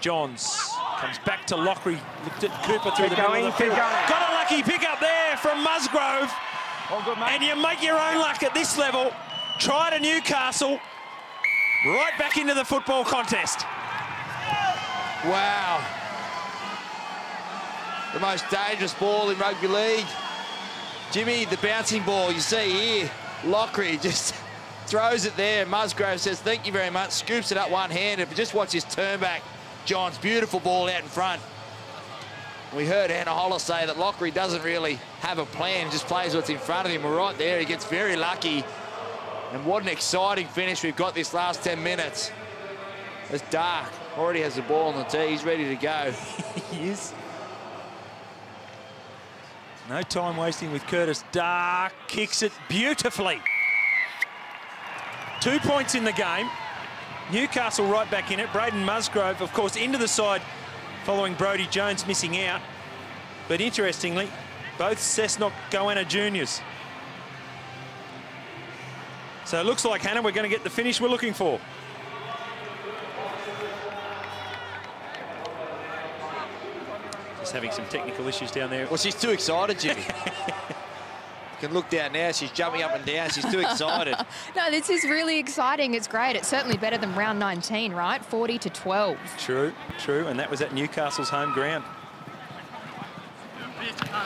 Johns comes back to Lockery. Looked at Cooper through the middle of the field. Going. Got a lucky pick up there from Musgrove. All good, mate. And you make your own luck at this level. Try to Newcastle. Right back into the football contest. Wow. The most dangerous ball in rugby league. Jimmy, the bouncing ball you see here. Lockery just throws it there. Musgrove says, thank you very much. Scoops it up one-handed. But just watch his turn back. John's beautiful ball out in front. We heard Anna Holler say that Lockery doesn't really have a plan, just plays what's in front of him. We're right there. He gets very lucky. And what an exciting finish we've got this last 10 minutes. It's dark. Already has the ball on the tee. He's ready to go. He is. No time wasting with Curtis. Dark kicks it beautifully. 2 points in the game. Newcastle right back in it. Braden Musgrove, of course, into the side following Brodie Jones missing out. But interestingly, both Cessnock Goanna juniors. So it looks like, Hannah, we're going to get the finish we're looking for. Just having some technical issues down there. Well, she's too excited, Jimmy. You can look down now. She's jumping up and down. She's too excited. No, this is really exciting. It's great. It's certainly better than round 19, right? 40-12. True, true. And that was at Newcastle's home ground.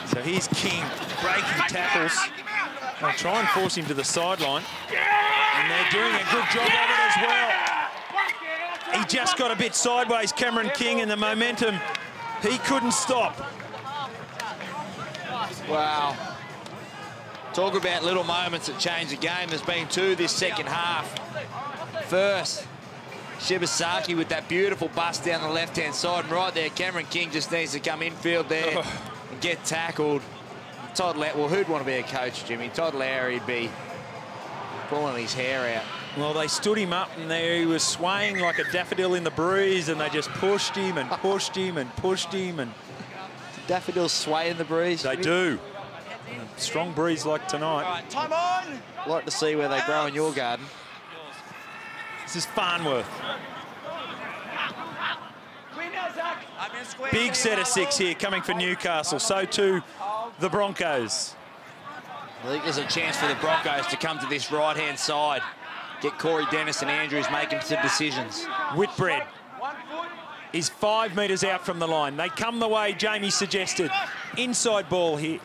So here's King breaking tackles. They'll try and force him to the sideline. And they're doing a good job of it as well. He just got a bit sideways, Cameron King, and the momentum, he couldn't stop. Wow. Talk about little moments that change the game. There's been two this second half. First, Shibasaki with that beautiful bust down the left-hand side. And right there, Cameron King just needs to come infield there and get tackled. Todd Lowry, well, who'd want to be a coach, Jimmy? Todd Lowry'd be pulling his hair out. Well, they stood him up and there he was swaying like a daffodil in the breeze, and they just pushed him and pushed him and pushed him. And Daffodils sway in the breeze? They do. A strong breeze like tonight. All right, time on! Like to see where they grow in your garden. This is Farnworth. Big set of six here coming for Newcastle. So too the Broncos. I think there's a chance for the Broncos to come to this right-hand side. Get Corey Dennis and Andrews making some decisions. Whitbread is 5 metres out from the line. They come the way Jamie suggested. Inside ball here.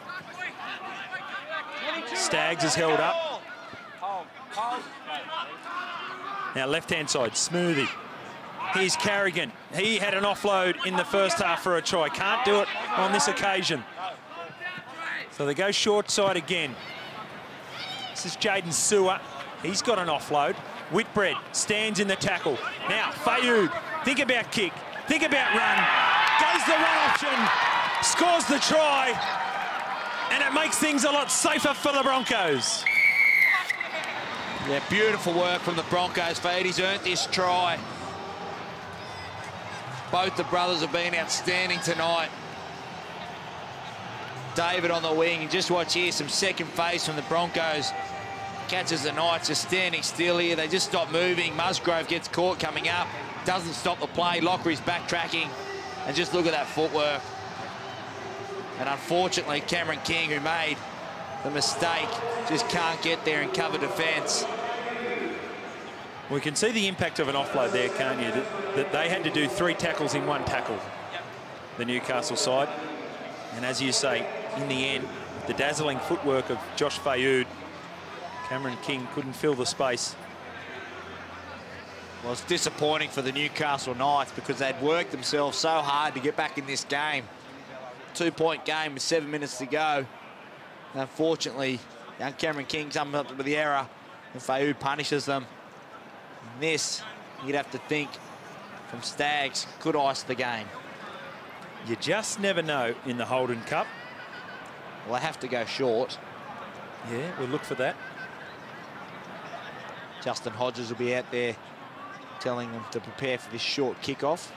Staggs is held up. Now left-hand side, Smoothie. Here's Carrigan. He had an offload in the first half for a try. Can't do it on this occasion. So they go short side again. This is Jaden Sewer. He's got an offload. Whitbread stands in the tackle. Now, Fayoud, think about kick, think about run. Goes the run option, scores the try, and it makes things a lot safer for the Broncos. Yeah, beautiful work from the Broncos. Fayoud's earned this try. Both the brothers have been outstanding tonight. David on the wing, and just watch here, some second phase from the Broncos. Catches the Knights just standing still here. They just stop moving. Musgrove gets caught coming up. Doesn't stop the play. Lockery's backtracking. And just look at that footwork. And unfortunately, Cameron King, who made the mistake, just can't get there and cover defence. We can see the impact of an offload there, can't you? That they had to do 3 tackles in 1 tackle, the Newcastle side. And as you say, in the end, the dazzling footwork of Josh Fayoud, Cameron King couldn't fill the space. Well, it's disappointing for the Newcastle Knights because they'd worked themselves so hard to get back in this game. 2-point game with 7 minutes to go. And unfortunately, young Cameron King comes up with the error and Fayoud punishes them. And this, you'd have to think, from Staggs, could ice the game. You just never know in the Holden Cup. Well, they have to go short. Yeah, we'll look for that. Justin Hodges will be out there telling them to prepare for this short kickoff.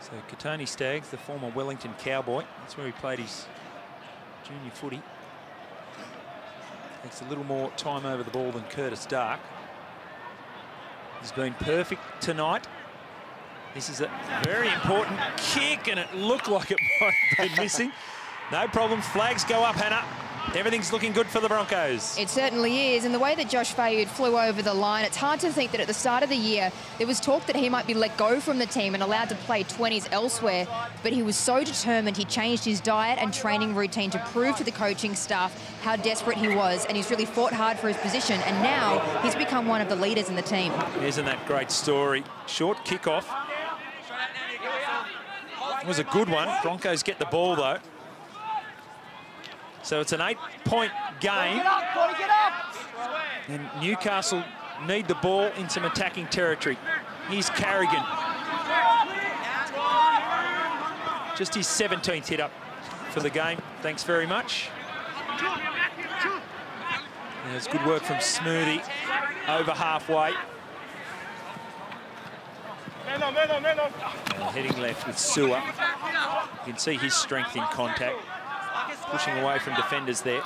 So Katoni Staggs, the former Wellington Cowboy, that's where he played his junior footy. Takes a little more time over the ball than Curtis Dark. He's been perfect tonight. This is a very important kick, and it looked like it might have been missing. No problem. Flags go up, Hannah. Everything's looking good for the Broncos. It certainly is. And the way that Josh Fayud flew over the line, it's hard to think that at the start of the year, there was talk that he might be let go from the team and allowed to play 20s elsewhere. But he was so determined, he changed his diet and training routine to prove to the coaching staff how desperate he was. And he's really fought hard for his position. And now he's become one of the leaders in the team. Isn't that great story? Short kickoff. It was a good one. Broncos get the ball, though. So it's an 8-point game. And Newcastle need the ball in some attacking territory. Here's Carrigan. Just his 17th hit up for the game. Thanks very much. There's good work from Smoothie. Over halfway. Heading left with Sewer. You can see his strength in contact. Pushing away from defenders there.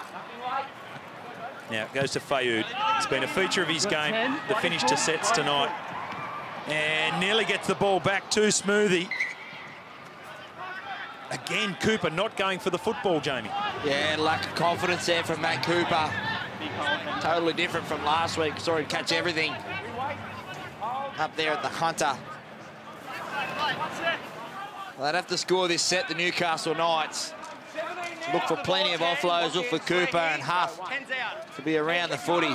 Now it goes to Fayud. It's been a feature of his game, the finish to sets tonight. And nearly gets the ball back to Smoothie. Again, Cooper not going for the football, Jamie. Yeah, lack of confidence there from Matt Cooper. Totally different from last week. Saw him catch everything up there at the Hunter. Well, they'd have to score this set, the Newcastle Knights. Look for plenty of offloads, look for Cooper and Huff to be around the footy.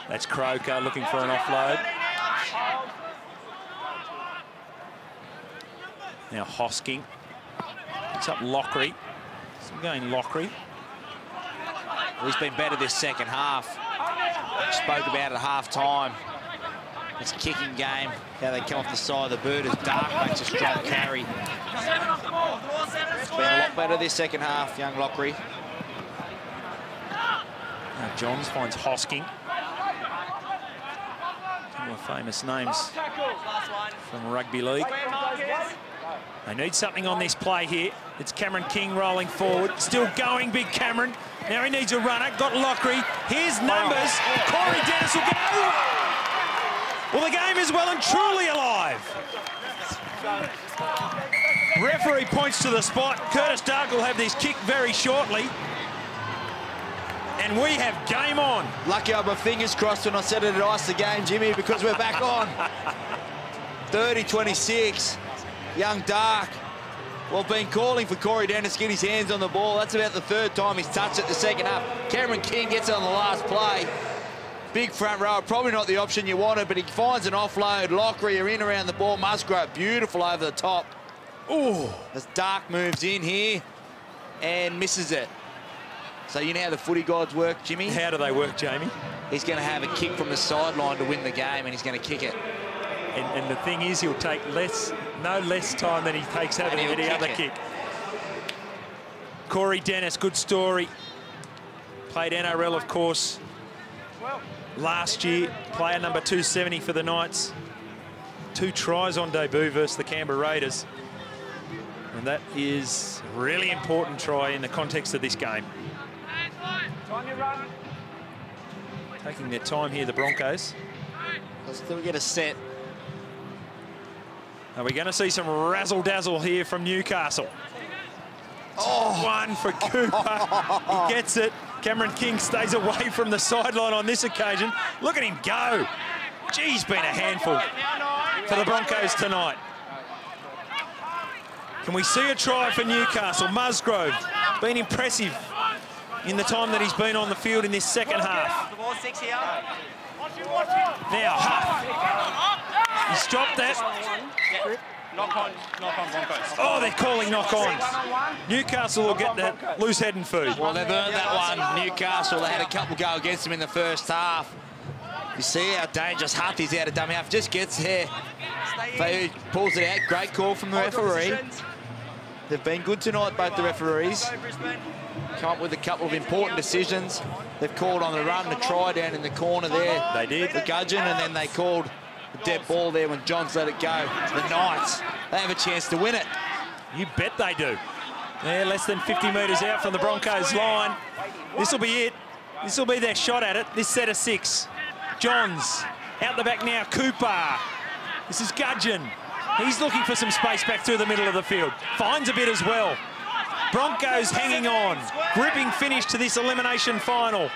That's Croker looking for an offload. Now Hosking. Picks up Lockery. Still going Lockery. Well, he's been better this second half. Spoke about it at half-time. This kicking game, how they come off the side of the boot as Dark makes a strong carry. It's been a lot better this second half, young Lockery. Now Johns finds Hosking. Some more famous names from Rugby League. They need something on this play here. It's Cameron King rolling forward. Still going, big Cameron. Now he needs a runner. Got Lockery. Here's numbers. Corey Dennis will go. Well, the game is well and truly alive. Referee points to the spot. Curtis Dark will have this kick very shortly. And we have game on. Lucky I had my fingers crossed when I said it at Ice the Game, Jimmy, because we're back on. 30-26. Young Dark. Well, been calling for Corey Dennis to get his hands on the ball. That's about the third time he's touched it the second half. Cameron King gets it on the last play. Big front row, probably not the option you wanted, but he finds an offload. Lockery are in around the ball. Musgrove, beautiful over the top. Ooh, as Dark moves in here and misses it. So you know how the footy gods work, Jimmy? How do they work, Jamie? He's going to have a kick from the sideline to win the game, and he's going to kick it. And the thing is, he'll take no less time than he takes having any other kick. Corey Dennis, good story. Played NRL, of course, last year. Player number 270 for the Knights. 2 tries on debut versus the Canberra Raiders. And that is a really important try in the context of this game. Taking their time here, the Broncos. Let's still get a set. Are we going to see some razzle-dazzle here from Newcastle? Oh, one for Cooper. He gets it. Cameron King stays away from the sideline on this occasion. Look at him go. Gee, he's been a handful for the Broncos tonight. Can we see a try for Newcastle? Musgrove, been impressive in the time that he's been on the field in this second half. Now, Huff. He's dropped that. Knock on Broncos. Oh, they're calling knock on. Newcastle will get that loose head and food. Well, they've earned that one. Newcastle, they had a couple go against them in the first half. You see how dangerous Huff is out of dummy half. Just gets there. Fayud pulls it out. Great call from the referee. They've been good tonight, both the referees. Come up with a couple of important decisions. They've called on the run, the try down in the corner there. They did. The gudgeon, and then they called a dead ball there when Johns let it go. The Knights, they have a chance to win it. You bet they do. They're less than 50 metres out from the Broncos line. This will be it. This will be their shot at it. This set of 6. Johns. Out the back now, Cooper. This is Gudgeon. He's looking for some space back through the middle of the field. Finds a bit as well. Broncos hanging on. Gripping finish to this elimination final.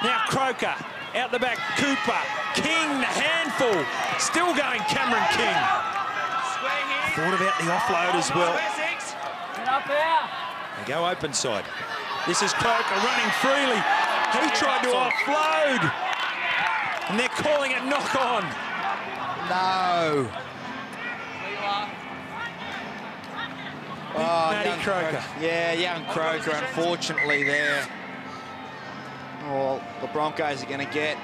Now Croker. Out the back, Cooper. King, the handful. Still going, Cameron King. Thought about the offload as well. They go open side. This is Croker running freely. He tried to offload. And they're calling it knock on. No. Matty Croker. Yeah, young Croker, unfortunately, there. Well, the Broncos are going to get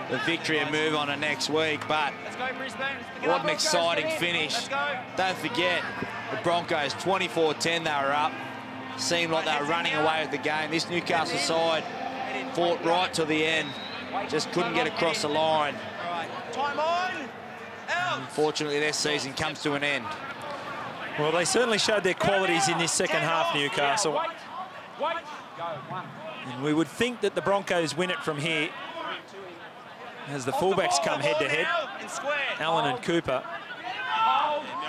the victory and move on to next week, but what an exciting finish. Don't forget, the Broncos, 24-10 they were up. Seemed like they were running away with the game. This Newcastle side fought right to the end. Just couldn't get across the line. Time on. Unfortunately, their season comes to an end. Well, they certainly showed their qualities in this second half, Newcastle. And we would think that the Broncos win it from here as the fullbacks come head-to-head, Allen and Cooper,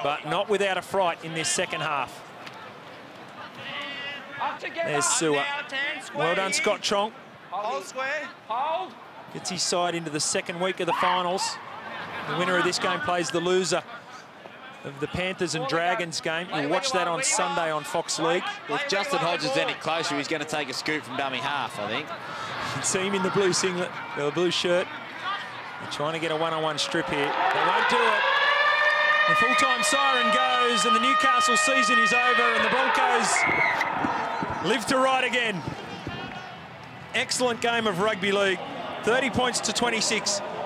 but not without a fright in this second half. There's Sewer. Well done, Scott Chonk. Hold square. Gets his side into the second week of the finals. The winner of this game plays the loser of the Panthers and Dragons game. You'll watch that on Sunday on Fox League. If Justin Hodges is any closer, he's going to take a scoop from dummy half, I think. You can see him in the blue singlet, the blue shirt. They're trying to get a one-on-one strip here. They won't do it. The full-time siren goes and the Newcastle season is over and the Broncos live to ride again. Excellent game of rugby league. 30 points to 26.